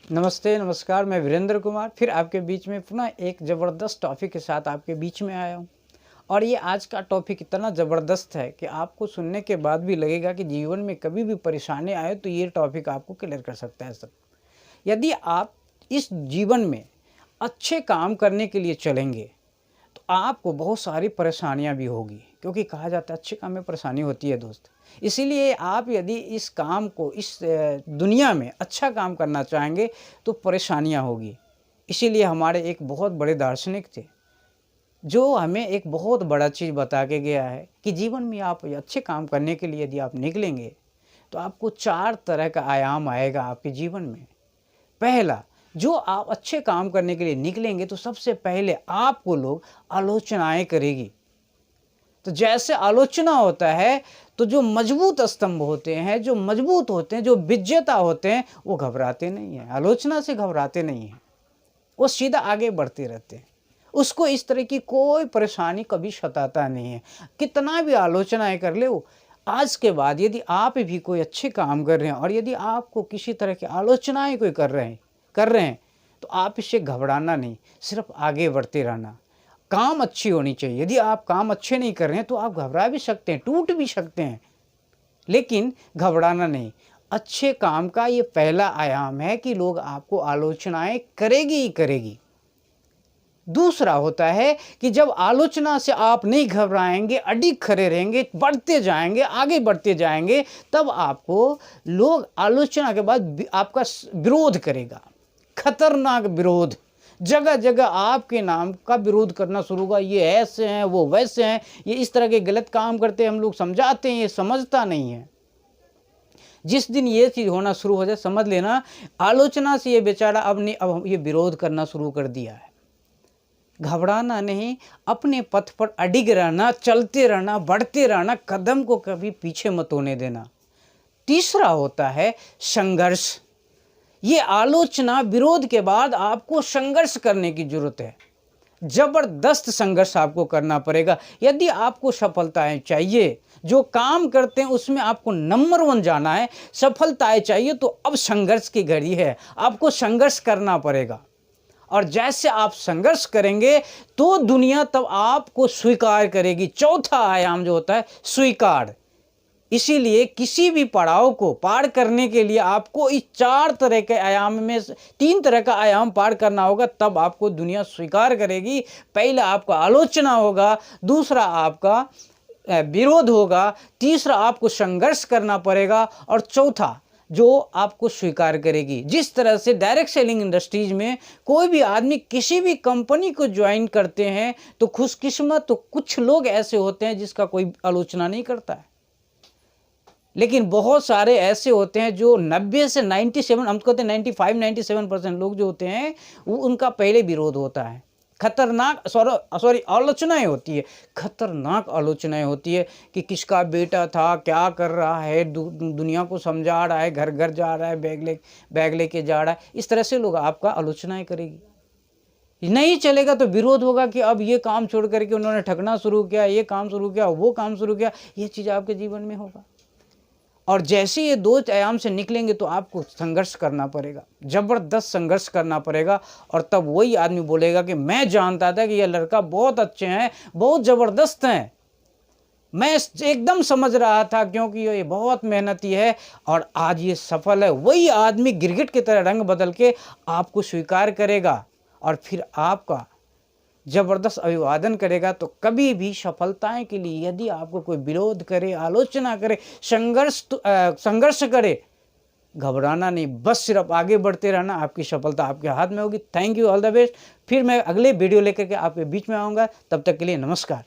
नमस्ते, नमस्कार। मैं वीरेंद्र कुमार फिर आपके बीच में पुनः एक ज़बरदस्त टॉपिक के साथ आपके बीच में आया हूँ। और ये आज का टॉपिक इतना ज़बरदस्त है कि आपको सुनने के बाद भी लगेगा कि जीवन में कभी भी परेशानी आए तो ये टॉपिक आपको क्लियर कर सकता है सब। यदि आप इस जीवन में अच्छे काम करने के लिए चलेंगे तो आपको बहुत सारी परेशानियां भी होगी, क्योंकि कहा जाता है अच्छे काम में परेशानी होती है दोस्त। इसीलिए आप यदि इस काम को इस दुनिया में अच्छा काम करना चाहेंगे तो परेशानियां होगी। इसीलिए हमारे एक बहुत बड़े दार्शनिक थे जो हमें एक बहुत बड़ा चीज़ बता के गया है कि जीवन में आप अच्छे काम करने के लिए यदि आप निकलेंगे तो आपको 4 तरह का आयाम आएगा आपके जीवन में। पहला, जो आप अच्छे काम करने के लिए निकलेंगे तो सबसे पहले आपको लोग आलोचनाएं करेगी। तो जैसे आलोचना होता है तो जो मजबूत स्तंभ होते हैं, जो मजबूत होते हैं, जो विजेता होते हैं, वो घबराते नहीं हैं, आलोचना से घबराते नहीं हैं, वो सीधा आगे बढ़ते रहते हैं। उसको इस तरह की कोई परेशानी कभी सताता नहीं है, कितना भी आलोचनाएं कर ले वो। आज के बाद यदि आप भी कोई अच्छे काम कर रहे हैं और यदि आपको किसी तरह की आलोचनाएं कोई कर रहे हैं तो आप इससे घबराना नहीं, सिर्फ आगे बढ़ते रहना। काम अच्छी होनी चाहिए। यदि आप काम अच्छे नहीं कर रहे हैं तो आप घबरा भी सकते हैं, टूट भी सकते हैं, लेकिन घबराना नहीं। अच्छे काम का ये पहला आयाम है कि लोग आपको आलोचनाएं करेगी ही करेगी। दूसरा होता है कि जब आलोचना से आप नहीं घबराएंगे, अडिग खड़े रहेंगे, बढ़ते जाएंगे, आगे बढ़ते जाएंगे, तब आपको लोग आलोचना के बाद आपका विरोध करेगा, खतरनाक विरोध। जगह जगह आपके नाम का विरोध करना शुरू होगा, ये ऐसे हैं, वो वैसे हैं, ये इस तरह के गलत काम करते हैं, हम लोग समझाते हैं, ये समझता नहीं है। जिस दिन ये चीज़ होना शुरू हो जाए समझ लेना आलोचना से ये बेचारा अब ये विरोध करना शुरू कर दिया है। घबराना नहीं, अपने पथ पर अडिग रहना, चलते रहना, बढ़ते रहना, कदम को कभी पीछे मत होने देना। तीसरा होता है संघर्ष। ये आलोचना विरोध के बाद आपको संघर्ष करने की जरूरत है, जबरदस्त संघर्ष आपको करना पड़ेगा। यदि आपको सफलताएं चाहिए, जो काम करते हैं उसमें आपको नंबर 1 जाना है, सफलताएं चाहिए तो अब संघर्ष की घड़ी है, आपको संघर्ष करना पड़ेगा। और जैसे आप संघर्ष करेंगे तो दुनिया तब आपको स्वीकार करेगी। चौथा आयाम जो होता है स्वीकार। इसीलिए किसी भी पड़ाव को पार करने के लिए आपको इस 4 तरह के आयाम में 3 तरह का आयाम पार करना होगा, तब आपको दुनिया स्वीकार करेगी। पहला आपका आलोचना होगा, दूसरा आपका विरोध होगा, तीसरा आपको संघर्ष करना पड़ेगा और चौथा जो आपको स्वीकार करेगी। जिस तरह से डायरेक्ट सेलिंग इंडस्ट्रीज में कोई भी आदमी किसी भी कंपनी को ज्वाइन करते हैं तो खुशकिस्मत तो कुछ लोग ऐसे होते हैं जिसका कोई आलोचना नहीं करता है, लेकिन बहुत सारे ऐसे होते हैं जो 90 से 97, हम कहते हैं 95-97% लोग जो होते हैं वो उनका पहले विरोध होता है। खतरनाक सॉरी आलोचनाएं होती है, खतरनाक आलोचनाएं होती है कि किसका बेटा था, क्या कर रहा है, दुनिया को समझा रहा है, घर घर जा रहा है, बैग लेके जा रहा है। इस तरह से लोग आपका आलोचनाएं करेगी। नहीं चलेगा तो विरोध होगा कि अब ये काम छोड़ करके उन्होंने ठगना शुरू किया, ये काम शुरू किया, वो काम शुरू किया। ये चीज़ आपके जीवन में होगा। और जैसे ये 2 आयाम से निकलेंगे तो आपको संघर्ष करना पड़ेगा, ज़बरदस्त संघर्ष करना पड़ेगा। और तब वही आदमी बोलेगा कि मैं जानता था कि ये लड़का बहुत अच्छे हैं, बहुत ज़बरदस्त हैं, मैं एकदम समझ रहा था क्योंकि ये बहुत मेहनती है और आज ये सफल है। वही आदमी गिरगिट की तरह रंग बदल के आपको स्वीकार करेगा और फिर आपका जबरदस्त अभिवादन करेगा। तो कभी भी सफलताएं के लिए यदि आपको कोई विरोध करे, आलोचना करे, संघर्ष करे, घबराना नहीं, बस सिर्फ आगे बढ़ते रहना, आपकी सफलता आपके हाथ में होगी। Thank you, all the best. फिर मैं अगले वीडियो लेकर के आपके बीच में आऊँगा, तब तक के लिए नमस्कार।